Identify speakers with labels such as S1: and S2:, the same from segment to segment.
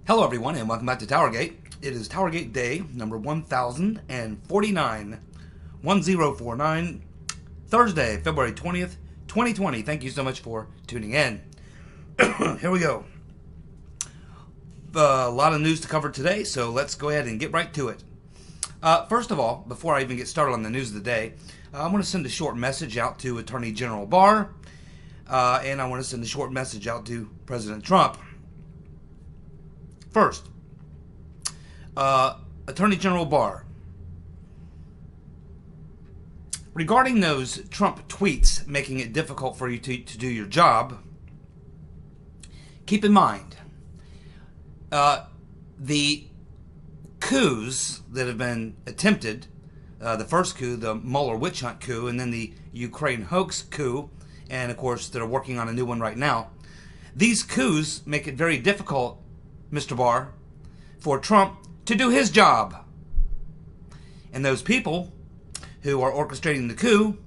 S1: Hello everyone and welcome back to TowerGate. It is TowerGate day number 1049, 1049, Thursday, February 20th, 2020. Thank you so much for tuning in. Here we go. A lot of news to cover today, so let's go ahead and get right to it. First of all, before I even get started on the news of the day, I want to send a short message out to Attorney General Barr, and I want to send a short message out to President Trump. First, Attorney General Barr. Regarding those Trump tweets making it difficult for you to do your job, keep in mind the coups that have been attempted, the first coup, the Mueller witch hunt coup, and then the Ukraine hoax coup, and of course they're working on a new one right now. These coups make it very difficult, Mr. Barr, for Trump to do his job. And those people who are orchestrating the coup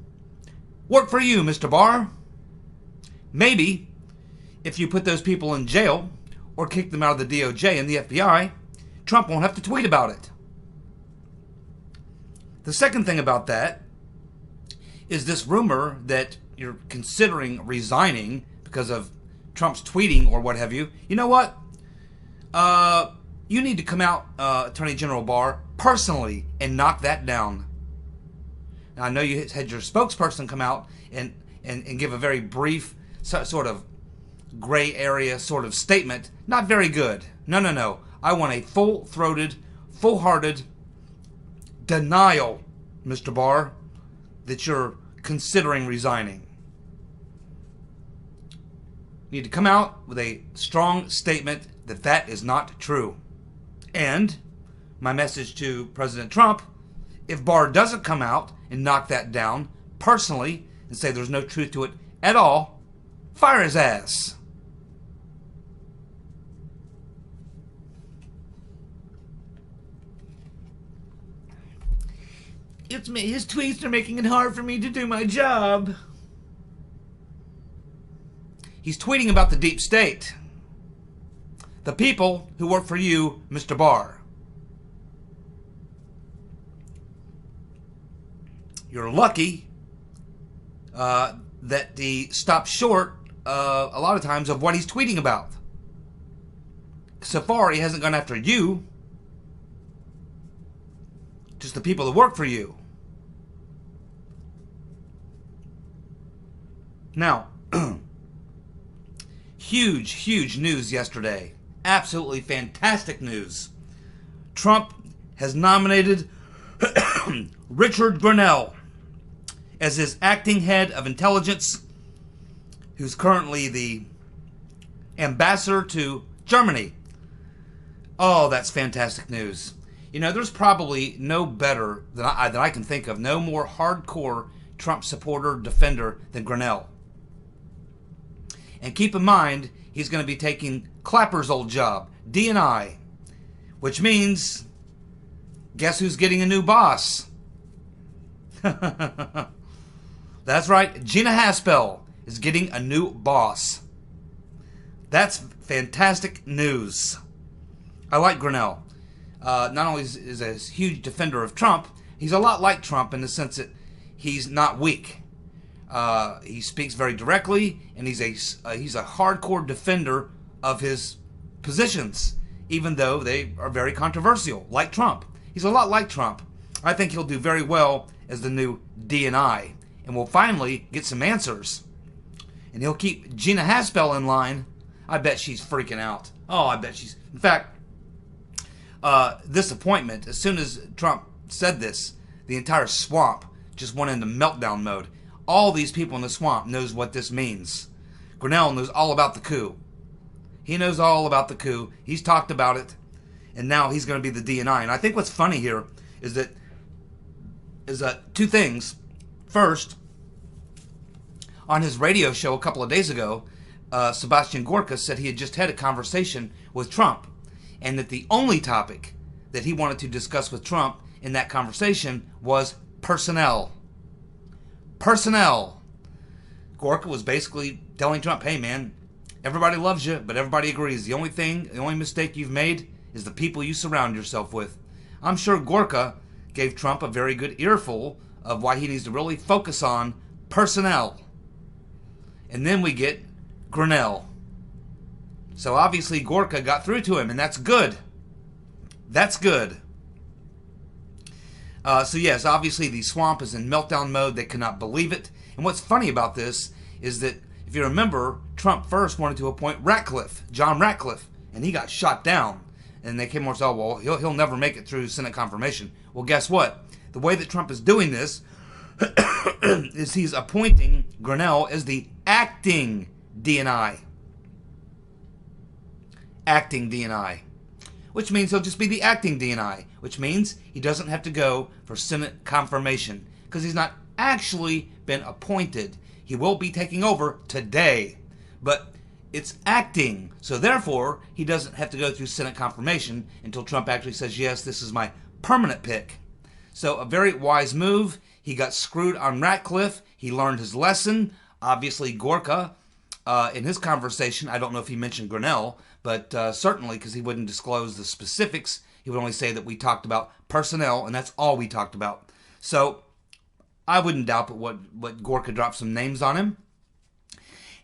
S1: work for you, Mr. Barr. Maybe if you put those people in jail or kick them out of the DOJ and the FBI, Trump won't have to tweet about it. The second thing about that is this rumor that you're considering resigning because of Trump's tweeting or what have you. You know what? You need to come out, Attorney General Barr, personally and knock that down. Now, I know you had your spokesperson come out and give a very brief, sort of gray area sort of statement. Not very good. No. I want a full-throated, full-hearted denial, Mr. Barr, that you're considering resigning. You need to come out with a strong statement that that is not true. And my message to President Trump, if Barr doesn't come out and knock that down personally and say there's no truth to it at all, fire his ass. It's me. His tweets are making it hard for me to do my job. He's tweeting about the deep state. The people who work for you, Mr. Barr. You're lucky that he stopped short a lot of times of what he's tweeting about. So far, he hasn't gone after you. Just the people that work for you. Now, huge news yesterday. Absolutely fantastic news. Trump has nominated Richard Grenell as his acting head of intelligence, who's currently the ambassador to Germany. Oh, that's fantastic news. You know, there's probably no better than I can think of, no more hardcore Trump supporter, defender than Grenell. And keep in mind, he's going to be taking Clapper's old job, D&I, which means, guess who's getting a new boss? That's right, Gina Haspel is getting a new boss. That's fantastic news. I like Grenell. Not only is a huge defender of Trump, he's a lot like Trump in the sense that he's not weak. He speaks very directly, and he's a hardcore defender of his positions, even though they are very controversial, like Trump. He's a lot like Trump. I think he'll do very well as the new D&I, and we'll finally get some answers. And he'll keep Gina Haspel in line. I bet she's freaking out. Oh, I bet she's... In fact, this appointment, as soon as Trump said this, the entire swamp just went into meltdown mode. All these people in the swamp knows what this means. Grenell knows all about the coup. He knows all about the coup. He's talked about it, and now he's going to be the D&I. And I think what's funny here is that two things. First, on his radio show a couple of days ago, Sebastian Gorka said he had just had a conversation with Trump, and that the only topic that he wanted to discuss with Trump in that conversation was personnel. Personnel. Gorka was basically telling Trump, hey man, Everybody loves you, but everybody agrees. The only mistake you've made is the people you surround yourself with. I'm sure Gorka gave Trump a very good earful of why he needs to really focus on personnel. And then we get Grinnell. So obviously Gorka got through to him, and that's good. That's good. So yes, obviously the swamp is in meltdown mode. They cannot believe it. And what's funny about this is that, if you remember, Trump first wanted to appoint John Ratcliffe, and he got shot down. And they came over and said, oh, well, he'll never make it through Senate confirmation. Well, guess what? The way that Trump is doing this is he's appointing Grinnell as the acting DNI. Acting DNI. Which means he'll just be the acting DNI. Which means he doesn't have to go for Senate confirmation, because he's not actually been appointed. He will be taking over today. But it's acting. So therefore, he doesn't have to go through Senate confirmation until Trump actually says, yes, this is my permanent pick. So a very wise move. He got screwed on Ratcliffe. He learned his lesson. Obviously, Gorka, in his conversation, I don't know if he mentioned Grinnell, but certainly, because he wouldn't disclose the specifics, he would only say that we talked about personnel, and that's all we talked about. So I wouldn't doubt but what Gorka dropped some names on him.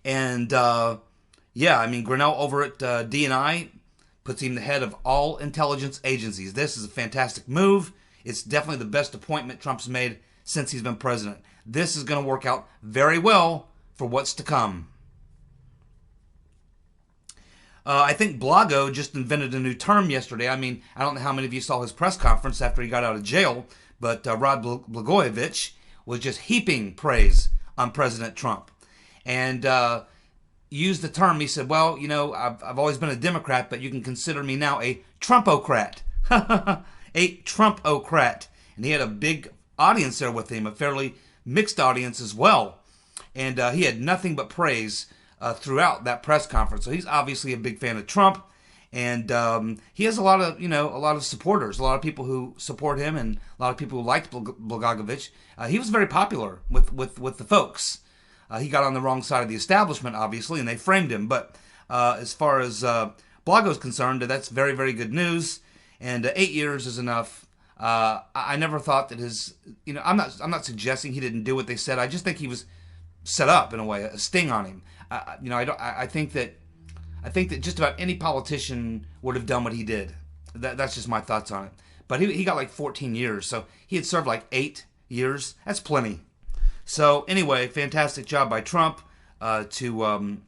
S1: And yeah, I mean, Grinnell over at DNI puts him the head of all intelligence agencies. This is a fantastic move. It's definitely the best appointment Trump's made since he's been president. This is going to work out very well for what's to come. I think Blago just invented a new term yesterday. I mean, I don't know how many of you saw his press conference after he got out of jail, but Rod Blagojevich was just heaping praise on President Trump. And used the term, he said, well, you know, I've always been a Democrat, but you can consider me now a Trumpocrat. A Trumpocrat. And he had a big audience there with him, a fairly mixed audience as well. And he had nothing but praise throughout that press conference. So he's obviously a big fan of Trump. And he has a lot of supporters, a lot of people who support him, and a lot of people who liked Blagojevich. He was very popular with the folks. He got on the wrong side of the establishment, obviously, and they framed him. But as far as Blago's concerned, that's very, very good news. And 8 years is enough. I never thought that his, I'm not suggesting he didn't do what they said. I just think he was set up in a way, a sting on him. I think that just about any politician would have done what he did. That's just my thoughts on it. But he got like 14 years, so he had served like 8 years. That's plenty. So anyway, fantastic job by Trump to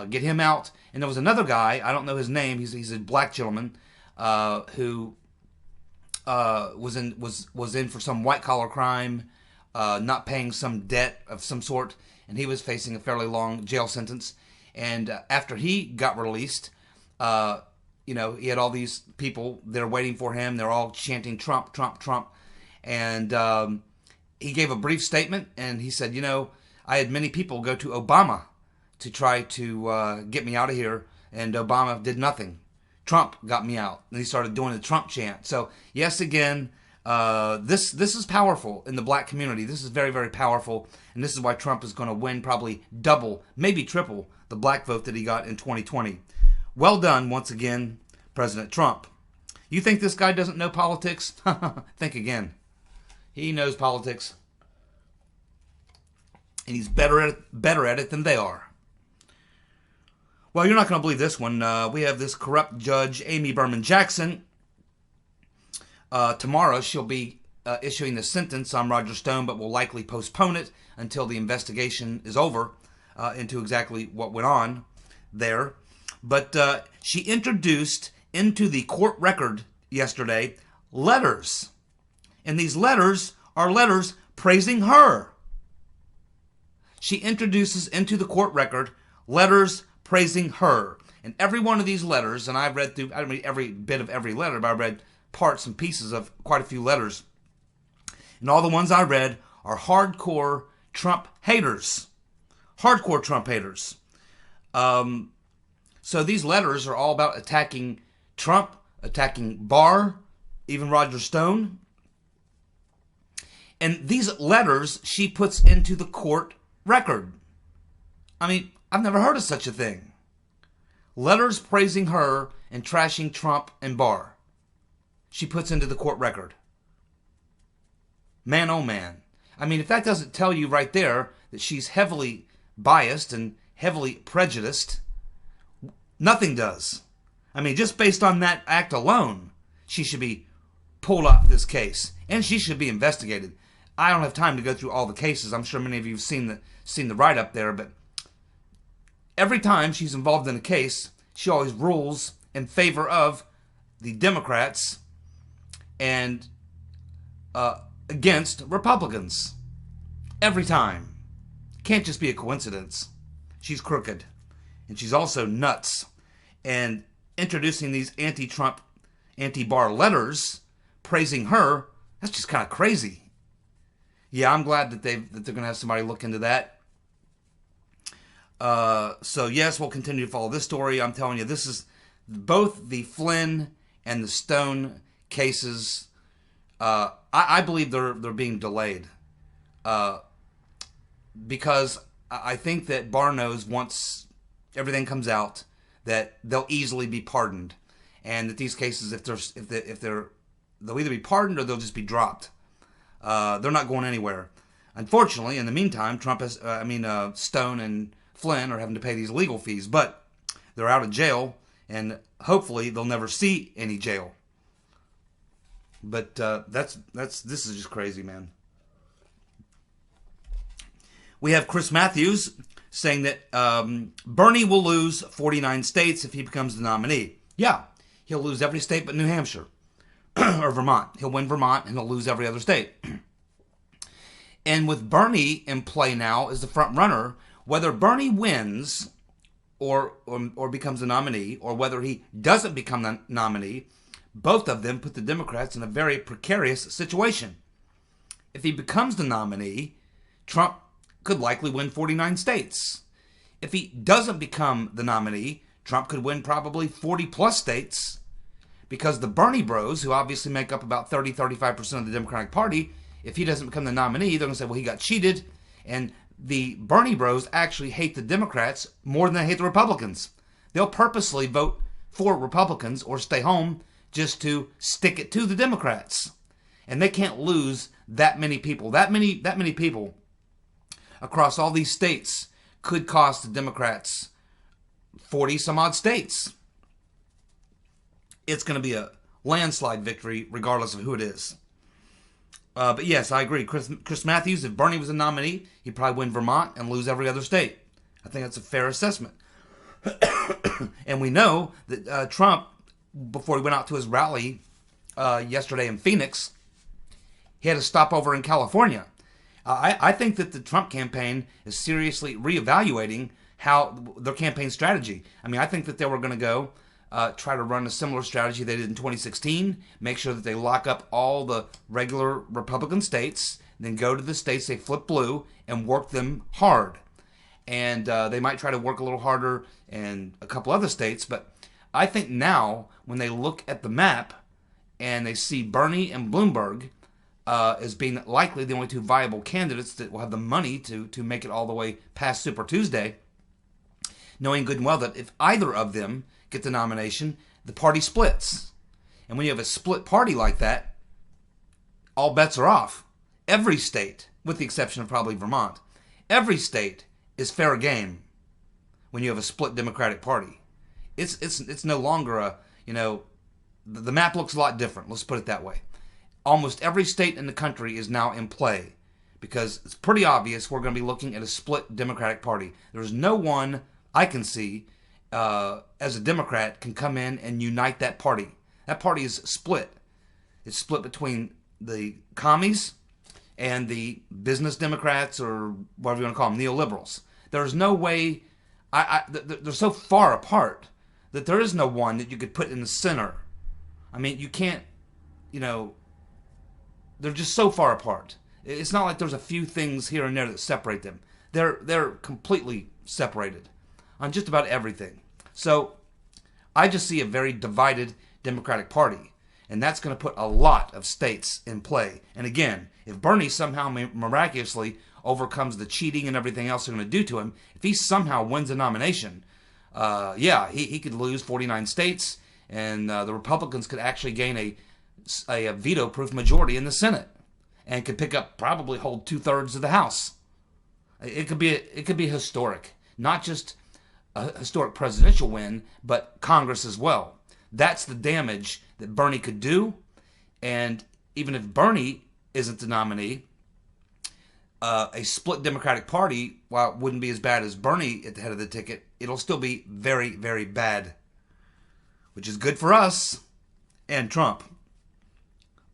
S1: get him out. And there was another guy, I don't know his name. He's a black gentleman who was in for some white collar crime, not paying some debt of some sort, and he was facing a fairly long jail sentence. And after he got released, he had all these people there waiting for him. They're all chanting Trump, Trump, Trump. And he gave a brief statement, and he said, I had many people go to Obama to try to get me out of here, and Obama did nothing. Trump got me out. And he started doing the Trump chant. So, yes, again, this is powerful in the black community. This is very, very powerful, and this is why Trump is going to win probably double, maybe triple the black vote that he got in 2020. Well done, once again, President Trump. You think this guy doesn't know politics? Think again. He knows politics, and he's better at it than they are. Well, you're not going to believe this one. We have this corrupt judge, Amy Berman Jackson. Tomorrow, she'll be issuing the sentence on Roger Stone, but will likely postpone it until the investigation is over into exactly what went on there. But she introduced into the court record yesterday letters. And these letters are letters praising her. She introduces into the court record letters praising her. And every one of these letters, and I've read through, I don't read every bit of every letter, but I read parts and pieces of quite a few letters. And all the ones I read are hardcore Trump haters. Hardcore Trump haters. So these letters are all about attacking Trump, attacking Barr, even Roger Stone. And these letters she puts into the court record. I mean, I've never heard of such a thing. Letters praising her and trashing Trump and Barr. She puts into the court record. Man, oh man. I mean, if that doesn't tell you right there that she's heavily biased and heavily prejudiced, nothing does. I mean, just based on that act alone, she should be pulled off this case, and she should be investigated. I don't have time to go through all the cases. I'm sure many of you have seen the write-up there, but every time she's involved in a case, she always rules in favor of the Democrats and against Republicans. Every time. Can't just be a coincidence. She's crooked. And she's also nuts. And introducing these anti-Trump, anti-Barr letters praising her, that's just kind of crazy. Yeah, I'm glad that they're going to have somebody look into that. So yes, we'll continue to follow this story. I'm telling you, this is both the Flynn and the Stone cases. I believe they're being delayed because I think that Barr knows once everything comes out that they'll easily be pardoned, and that these cases, they'll either be pardoned or they'll just be dropped. They're not going anywhere. Unfortunately, in the meantime, Stone and Flynn are having to pay these legal fees, but they're out of jail, and hopefully they'll never see any jail. But this is just crazy, man. We have Chris Matthews saying that Bernie will lose 49 states if he becomes the nominee. Yeah, he'll lose every state but New Hampshire or Vermont. He'll win Vermont and he'll lose every other state. And with Bernie in play now as the front runner, whether Bernie wins or becomes the nominee, or whether he doesn't become the nominee, both of them put the Democrats in a very precarious situation. If he becomes the nominee, Trump could likely win 49 states. If he doesn't become the nominee, Trump could win probably 40 plus states, because the Bernie bros, who obviously make up about 30-35% of the Democratic Party, if he doesn't become the nominee, they're going to say, well, he got cheated. And the Bernie bros actually hate the Democrats more than they hate the Republicans. They'll purposely vote for Republicans or stay home just to stick it to the Democrats. And they can't lose that many people. That many people across all these states could cost the Democrats 40 some odd states. It's going to be a landslide victory regardless of who it is. But yes, I agree. Chris Matthews, if Bernie was a nominee, he'd probably win Vermont and lose every other state. I think that's a fair assessment. And we know that Trump, before he went out to his rally yesterday in Phoenix, he had a stopover in California. I think that the Trump campaign is seriously reevaluating how their campaign strategy. I mean, I think that they were going to go try to run a similar strategy they did in 2016, make sure that they lock up all the regular Republican states, then go to the states they flip blue and work them hard. And they might try to work a little harder in a couple other states, but I think now when they look at the map and they see Bernie and Bloomberg as being likely the only two viable candidates that will have the money to make it all the way past Super Tuesday, knowing good and well that if either of them get the nomination, the party splits. And when you have a split party like that, all bets are off. Every state, with the exception of probably Vermont, every state is fair game when you have a split Democratic Party. It's no longer the map looks a lot different. Let's put it that way. Almost every state in the country is now in play because it's pretty obvious we're going to be looking at a split Democratic Party. There's no one I can see as a Democrat can come in and unite that party. That party is split. It's split between the commies and the business Democrats, or whatever you want to call them, neoliberals. There's no way, they're so far apart that there is no one that you could put in the center. I mean, you can't, they're just so far apart. It's not like there's a few things here and there that separate them. They're completely separated on just about everything. So I just see a very divided Democratic Party, and that's going to put a lot of states in play. And again, if Bernie somehow miraculously overcomes the cheating and everything else they're going to do to him, if he somehow wins the nomination, he could lose 49 states, and the Republicans could actually gain a veto-proof majority in the Senate, and could pick up, probably hold 2/3 of the House. It could be historic, not just a historic presidential win, but Congress as well. That's the damage that Bernie could do, and even if Bernie isn't the nominee, a split Democratic Party, while it wouldn't be as bad as Bernie at the head of the ticket, it'll still be very, very bad, which is good for us and Trump.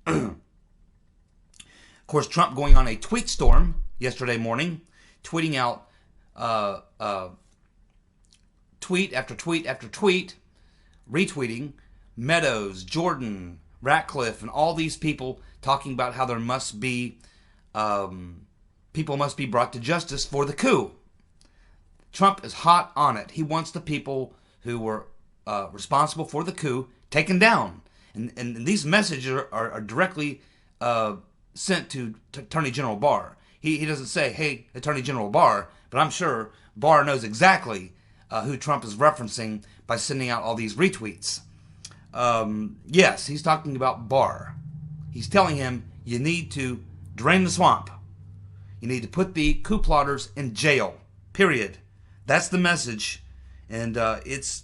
S1: Of course, Trump going on a tweet storm yesterday morning, tweeting out tweet after tweet after tweet, retweeting Meadows, Jordan, Ratcliffe, and all these people talking about how there must be people must be brought to justice for the coup. Trump is hot on it. He wants the people who were responsible for the coup taken down. And these messages are directly sent to Attorney General Barr. He doesn't say, hey, Attorney General Barr, but I'm sure Barr knows exactly who Trump is referencing by sending out all these retweets. Yes, he's talking about Barr. He's telling him, you need to drain the swamp. You need to put the coup plotters in jail, period. That's the message. And it's,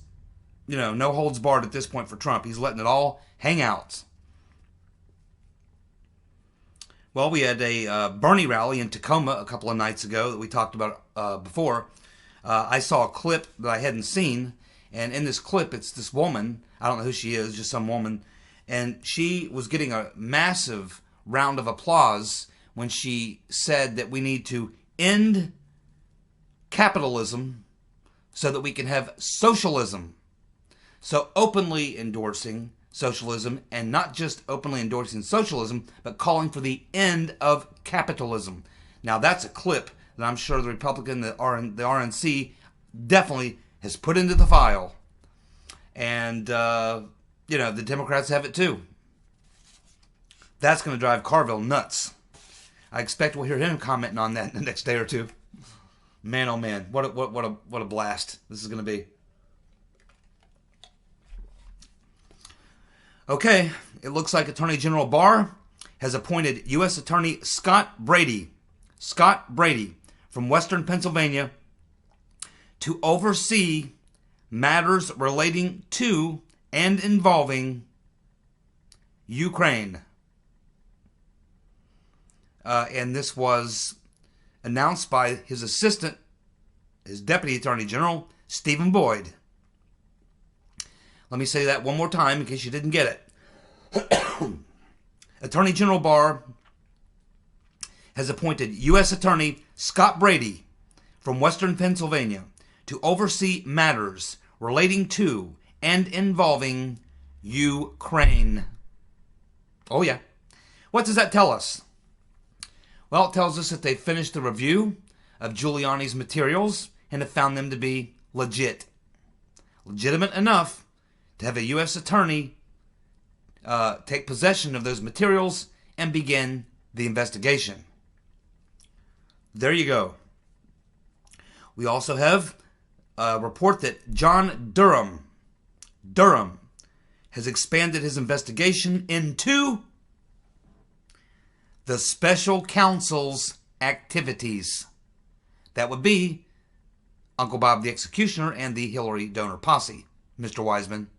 S1: no holds barred at this point for Trump. He's letting it all hang out. Well, we had a Bernie rally in Tacoma a couple of nights ago that we talked about before. I saw a clip that I hadn't seen, and in this clip, it's this woman. I don't know who she is, just some woman. And she was getting a massive round of applause when she said that we need to end capitalism so that we can have socialism. So openly endorsing socialism, and not just openly endorsing socialism, but calling for the end of capitalism. Now that's a clip that I'm sure the Republican, the RNC, definitely has put into the file. And, the Democrats have it too. That's going to drive Carville nuts. I expect we'll hear him commenting on that in the next day or two. Man, oh man, what a blast this is going to be. Okay, it looks like Attorney General Barr has appointed U.S. Attorney Scott Brady from Western Pennsylvania to oversee matters relating to and involving Ukraine. And this was announced by his assistant, his Deputy Attorney General, Stephen Boyd. Let me say that one more time in case you didn't get it. Attorney General Barr has appointed U.S. Attorney Scott Brady from Western Pennsylvania to oversee matters relating to and involving Ukraine. Oh yeah. What does that tell us? Well, it tells us that they finished the review of Giuliani's materials and have found them to be legitimate enough to have a U.S. attorney take possession of those materials and begin the investigation. There you go. We also have a report that John Durham has expanded his investigation into the special counsel's activities. That would be Uncle Bob the Executioner and the Hillary donor posse, Mr. Wiseman.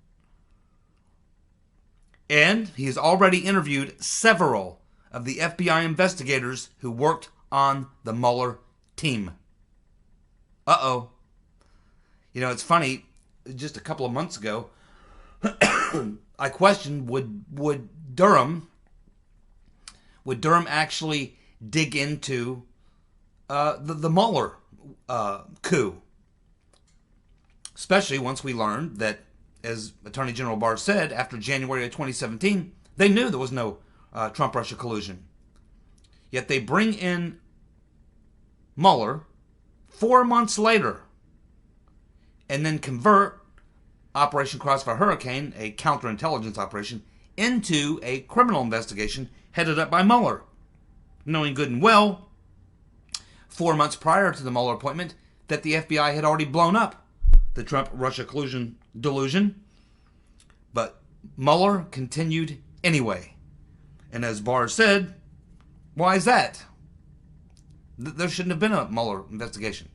S1: And he has already interviewed several of the FBI investigators who worked on the Mueller team. Uh-oh. It's funny, just a couple of months ago, I questioned, would Durham actually dig into the Mueller coup? Especially once we learned that, as Attorney General Barr said, after January of 2017, they knew there was no Trump-Russia collusion. Yet they bring in Mueller 4 months later and then convert Operation Crossfire Hurricane, a counterintelligence operation, into a criminal investigation headed up by Mueller, knowing good and well 4 months prior to the Mueller appointment that the FBI had already blown up the Trump-Russia collusion delusion. But Mueller continued anyway. And as Barr said, why is that? There shouldn't have been a Mueller investigation.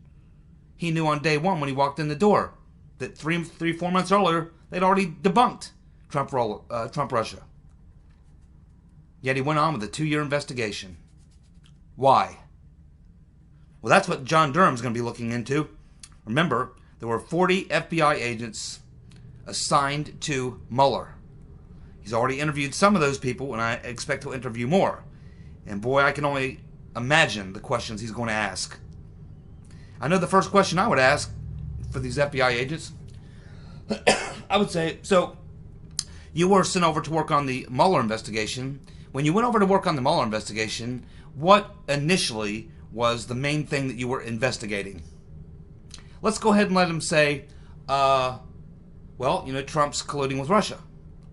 S1: He knew on day one when he walked in the door that 4 months earlier they'd already debunked Trump-Russia. Yet he went on with a 2-year investigation. Why? Well, that's what John Durham's going to be looking into. Remember, there were 40 FBI agents assigned to Mueller. He's already interviewed some of those people, and I expect he'll interview more. And boy, I can only imagine the questions he's going to ask. I know the first question I would ask for these FBI agents, I would say, so you were sent over to work on the Mueller investigation. When you went over to work on the Mueller investigation, what initially was the main thing that you were investigating? Let's go ahead and let him say, well, Trump's colluding with Russia.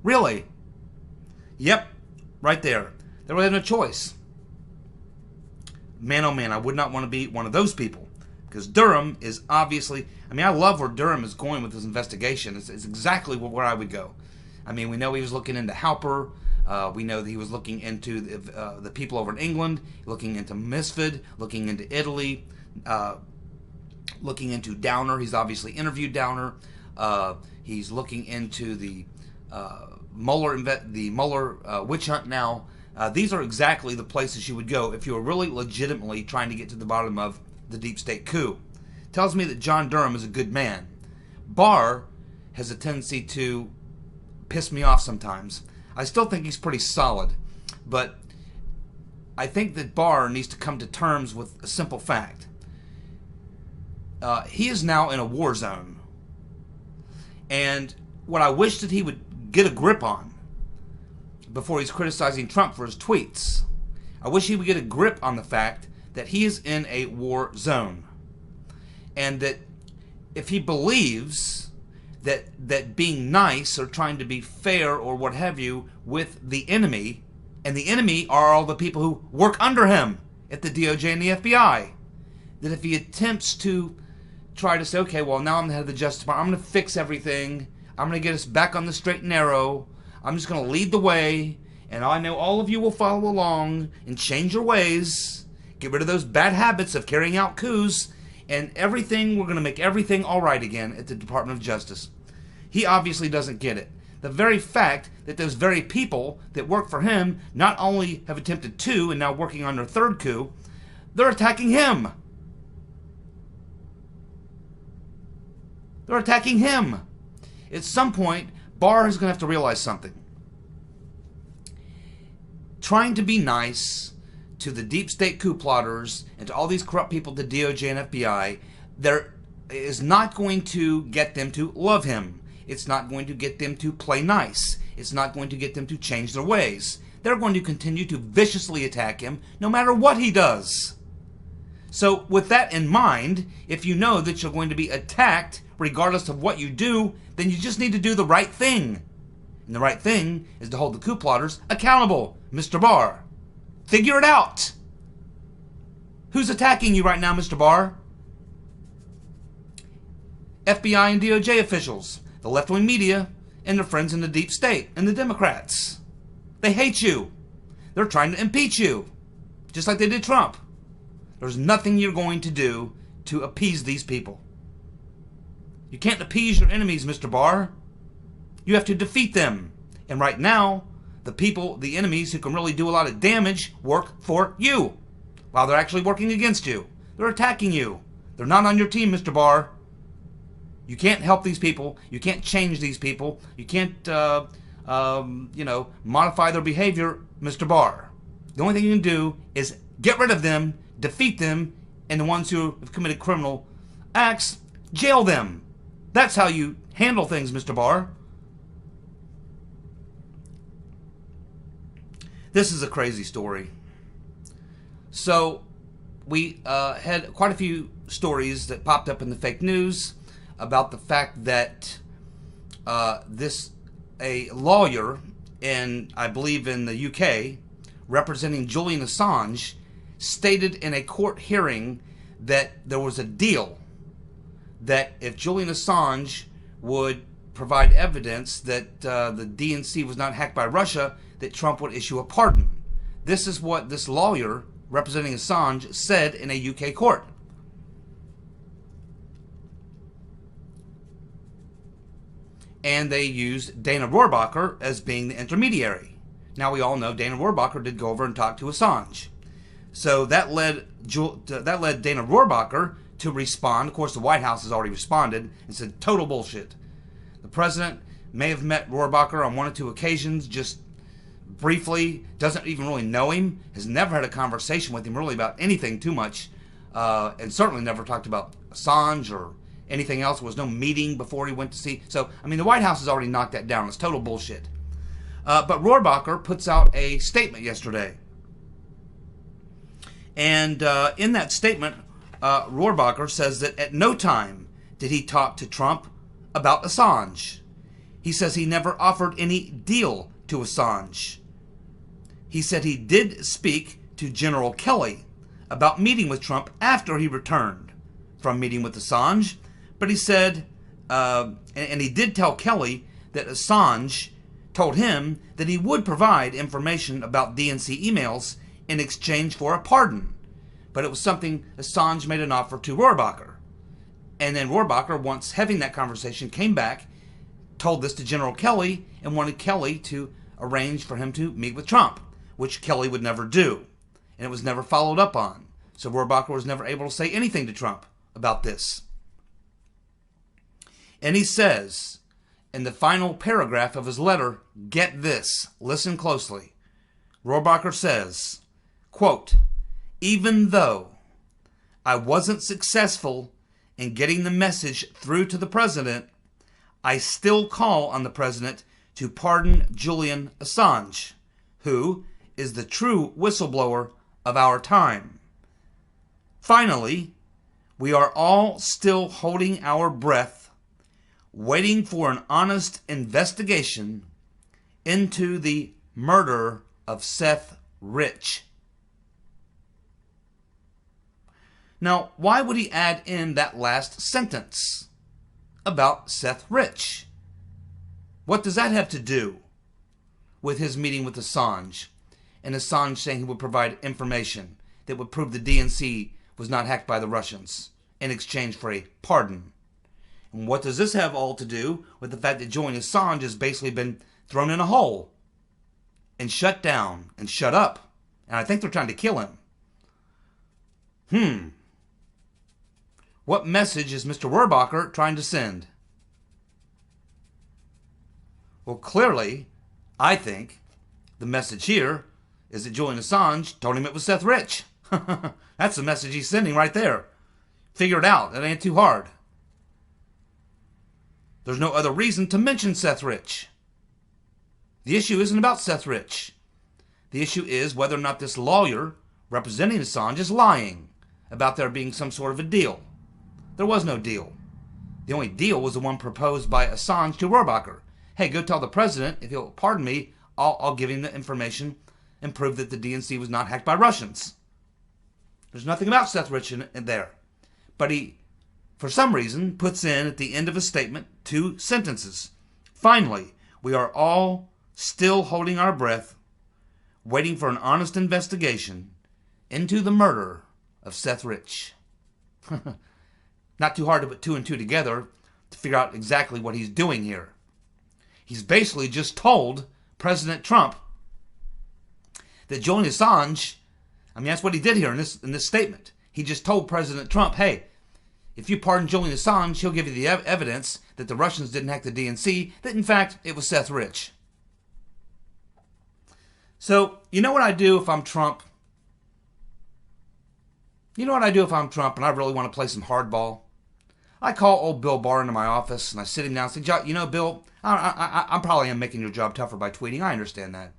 S1: Really? Yep, right there. They really had no choice. Man, oh man, I would not want to be one of those people. Because Durham is obviously, I love where Durham is going with this investigation. It's exactly where I would go. We know he was looking into Halper. We know that he was looking into the people over in England, looking into Misfit, looking into Italy, looking into Downer. He's obviously interviewed Downer. He's looking into the Mueller witch hunt now. These are exactly the places you would go if you were really legitimately trying to get to the bottom of the deep state coup. Tells me that John Durham is a good man. Barr has a tendency to piss me off sometimes. I still think he's pretty solid, but I think that Barr needs to come to terms with a simple fact. He is now in a war zone. And what I wish that he would get a grip on before he's criticizing Trump for his tweets, I wish he would get a grip on the fact that he is in a war zone. And that if he believes that being nice or trying to be fair or what have you with the enemy, and the enemy are all the people who work under him at the DOJ and the FBI, that if he attempts to try to say, okay, well, now I'm the head of the Justice Department, I'm going to fix everything, I'm going to get us back on the straight and narrow, I'm just going to lead the way, and I know all of you will follow along and change your ways, get rid of those bad habits of carrying out coups, and everything, we're going to make everything all right again at the Department of Justice. He obviously doesn't get it. The very fact that those very people that work for him not only have attempted 2 and now working on their 3rd coup, they're attacking him. They're attacking him. At some point, Barr is going to have to realize something. Trying to be nice to the deep state coup plotters and to all these corrupt people at the DOJ and FBI, there is not going to get them to love him. It's not going to get them to play nice. It's not going to get them to change their ways. They're going to continue to viciously attack him no matter what he does. So with that in mind, if you know that you're going to be attacked regardless of what you do, then you just need to do the right thing. And the right thing is to hold the coup plotters accountable, Mr. Barr. Figure it out. Who's attacking you right now, Mr. Barr? FBI and DOJ officials, the left-wing media, and their friends in the deep state, and the Democrats. They hate you. They're trying to impeach you, just like they did Trump. There's nothing you're going to do to appease these people. You can't appease your enemies, Mr. Barr. You have to defeat them. And right now, the people, the enemies who can really do a lot of damage, work for you, while they're actually working against you. They're attacking you. They're not on your team, Mr. Barr. You can't help these people. You can't change these people. You can't, modify their behavior, Mr. Barr. The only thing you can do is get rid of them, defeat them, and the ones who have committed criminal acts, jail them. That's how you handle things, Mr. Barr. This is a crazy story. So, we had quite a few stories that popped up in the fake news about the fact that a lawyer in, I believe in the UK, representing Julian Assange, stated in a court hearing that there was a deal that if Julian Assange would provide evidence that the DNC was not hacked by Russia, that Trump would issue a pardon. This is what this lawyer representing Assange said in a UK court. And they used Dana Rohrbacher as being the intermediary. Now we all know Dana Rohrbacher did go over and talk to Assange. So that led Dana Rohrbacher to respond. Of course, the White House has already responded and said total bullshit. The president may have met Rohrbacher on 1 or 2 occasions, just briefly, doesn't even really know him, has never had a conversation with him really about anything too much, and certainly never talked about Assange or anything else. There was no meeting before he went to see. So, I mean, the White House has already knocked that down. It's total bullshit. But Rohrbacher puts out a statement yesterday. And in that statement, Rohrbacher says that at no time did he talk to Trump about Assange. He says he never offered any deal to Assange. He said he did speak to General Kelly about meeting with Trump after he returned from meeting with Assange, but he said, and he did tell Kelly that Assange told him that he would provide information about DNC emails in exchange for a pardon, but it was something Assange made an offer to Rohrbacher. And then Rohrbacher, once having that conversation, came back, told this to General Kelly, and wanted Kelly to arrange for him to meet with Trump, which Kelly would never do. And it was never followed up on. So Rohrbacher was never able to say anything to Trump about this. And he says, in the final paragraph of his letter, get this, listen closely. Rohrbacher says, quote, even though I wasn't successful in getting the message through to the president, I still call on the president to pardon Julian Assange, who is the true whistleblower of our time. Finally, we are all still holding our breath, waiting for an honest investigation into the murder of Seth Rich. Now, why would he add in that last sentence about Seth Rich? What does that have to do with his meeting with Assange and Assange saying he would provide information that would prove the DNC was not hacked by the Russians in exchange for a pardon? And what does this have all to do with the fact that Julian Assange has basically been thrown in a hole and shut down and shut up? And I think they're trying to kill him. What message is Mr. Rohrbacher trying to send? Well, clearly, I think the message here is that Julian Assange told him it was Seth Rich. That's the message he's sending right there. Figure it out. It ain't too hard. There's no other reason to mention Seth Rich. The issue isn't about Seth Rich. The issue is whether or not this lawyer representing Assange is lying about there being some sort of a deal. There was no deal. The only deal was the one proposed by Assange to Rohrbacher. Hey, go tell the president, if he'll pardon me, I'll give him the information and prove that the DNC was not hacked by Russians. There's nothing about Seth Rich in there. But he, for some reason, puts in at the end of his statement 2 sentences. Finally, we are all still holding our breath, waiting for an honest investigation into the murder of Seth Rich. Not too hard to put 2 and 2 together to figure out exactly what he's doing here. He's basically just told President Trump that Julian Assange, that's what he did here in this statement. He just told President Trump, hey, if you pardon Julian Assange, he'll give you the evidence that the Russians didn't hack the DNC, that in fact it was Seth Rich. So, you know what I do if I'm Trump? You know what I do if I'm Trump and I really want to play some hardball? I call old Bill Barr into my office and I sit him down and say, you know, Bill, I probably am making your job tougher by tweeting. I understand that.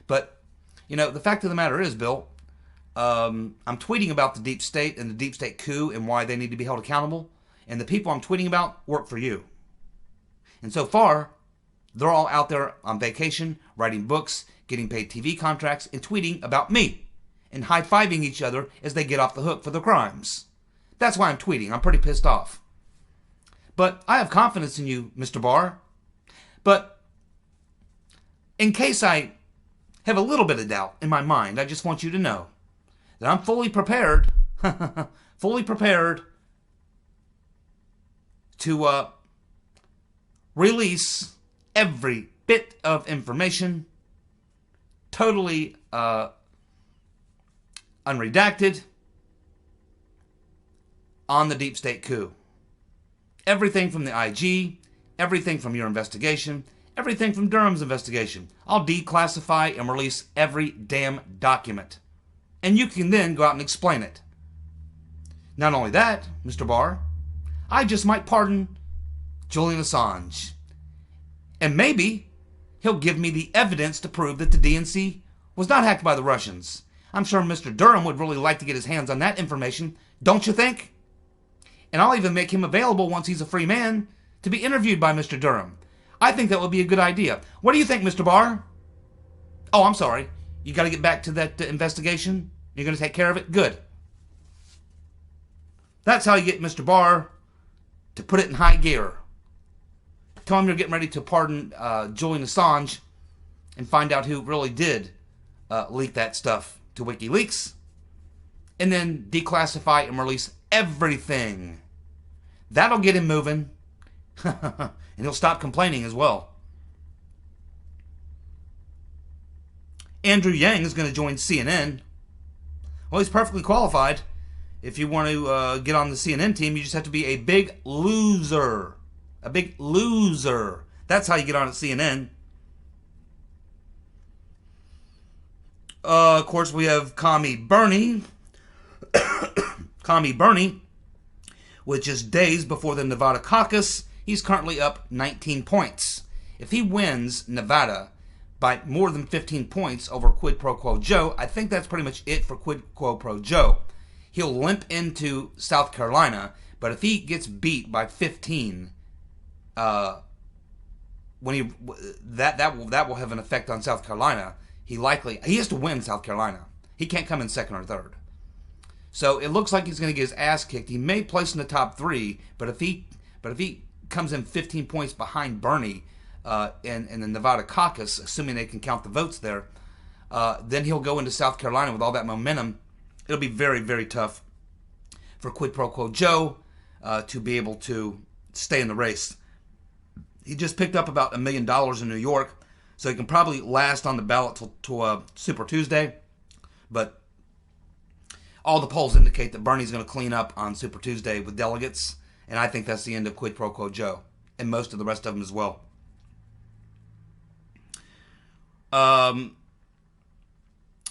S1: But, the fact of the matter is, Bill, I'm tweeting about the deep state and the deep state coup and why they need to be held accountable. And the people I'm tweeting about work for you. And so far, they're all out there on vacation, writing books, getting paid TV contracts, and tweeting about me. And high-fiving each other as they get off the hook for their crimes. That's why I'm tweeting. I'm pretty pissed off. But I have confidence in you, Mr. Barr. But in case I have a little bit of doubt in my mind, I just want you to know that I'm fully prepared, fully prepared to release every bit of information, totally unredacted, on the deep state coup. Everything from the IG, everything from your investigation, everything from Durham's investigation. I'll declassify and release every damn document. And you can then go out and explain it. Not only that, Mr. Barr, I just might pardon Julian Assange. And maybe he'll give me the evidence to prove that the DNC was not hacked by the Russians. I'm sure Mr. Durham would really like to get his hands on that information, don't you think? And I'll even make him available once he's a free man to be interviewed by Mr. Durham. I think that would be a good idea. What do you think, Mr. Barr? Oh, I'm sorry. You got to get back to that investigation? You're going to take care of it? Good. That's how you get Mr. Barr to put it in high gear. Tell him you're getting ready to pardon Julian Assange and find out who really did leak that stuff to WikiLeaks. And then declassify and release everything. That'll get him moving. And he'll stop complaining as well. Andrew Yang is going to join CNN. Well, he's perfectly qualified. If you want to get on the CNN team, you just have to be a big loser. A big loser. That's how you get on at CNN. Of course, we have Commie Bernie. Commie Bernie, which is days before the Nevada caucus. He's currently up 19 points. If he wins Nevada by more than 15 points over Quid Pro Quo Joe, I think that's pretty much it for Quid Pro Joe. He'll limp into South Carolina, but if he gets beat by 15, that will have an effect on South Carolina. He has to win South Carolina. He can't come in second or third. So it looks like he's going to get his ass kicked. He may place in the top 3, but if he comes in 15 points behind Bernie in the Nevada caucus, assuming they can count the votes there, then he'll go into South Carolina with all that momentum. It'll be very, very tough for Quid Pro Quo Joe to be able to stay in the race. He just picked up about $1 million in New York, so he can probably last on the ballot till Super Tuesday. But all the polls indicate that Bernie's going to clean up on Super Tuesday with delegates, and I think that's the end of Quid Pro Quo Joe, and most of the rest of them as well.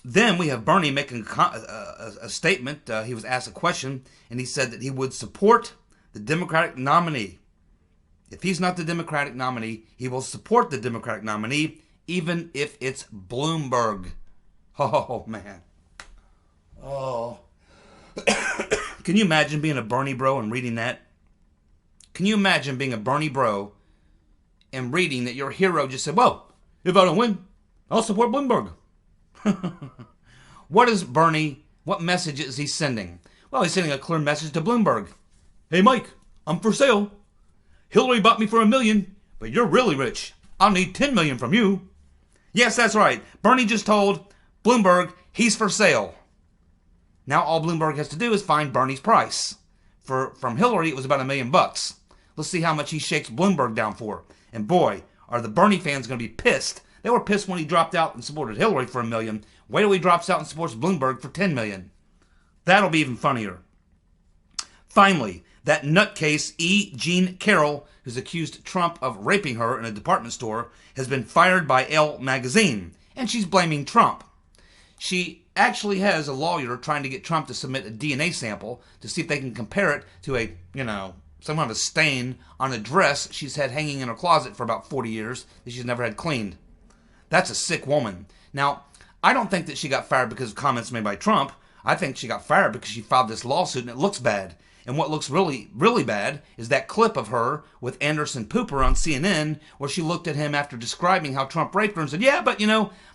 S1: Then we have Bernie making a statement. He was asked a question, and he said that he would support the Democratic nominee. If he's not the Democratic nominee, he will support the Democratic nominee, even if it's Bloomberg. Oh, man. Oh. Can you imagine being a Bernie bro and reading that? Can you imagine being a Bernie bro and reading that your hero just said, well, if I don't win, I'll support Bloomberg. What message is he sending? Well, he's sending a clear message to Bloomberg. Hey, Mike, I'm for sale. Hillary bought me for $1 million, but you're really rich. I'll need $10 million from you. Yes, that's right. Bernie just told Bloomberg he's for sale. Now all Bloomberg has to do is find Bernie's price. From Hillary, it was about $1 million. Let's see how much he shakes Bloomberg down for. And boy, are the Bernie fans going to be pissed. They were pissed when he dropped out and supported Hillary for $1 million. Wait till he drops out and supports Bloomberg for $10 million. That'll be even funnier. Finally, that nutcase E. Jean Carroll, who's accused Trump of raping her in a department store, has been fired by Elle magazine, and she's blaming Trump. She actually has a lawyer trying to get Trump to submit a DNA sample to see if they can compare it to some kind of a stain on a dress she's had hanging in her closet for about 40 years that she's never had cleaned. That's a sick woman. Now, I don't think that she got fired because of comments made by Trump. I think she got fired because she filed this lawsuit and it looks bad. And what looks really, really bad is that clip of her with Anderson Cooper on CNN where she looked at him after describing how Trump raped her and said, yeah, but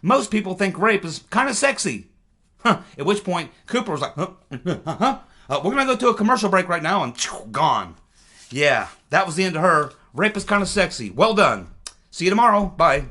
S1: most people think rape is kind of sexy. Huh. At which point, Cooper was like, We're going to go to a commercial break right now and gone. Yeah, that was the end of her. Rape is kind of sexy. Well done. See you tomorrow. Bye.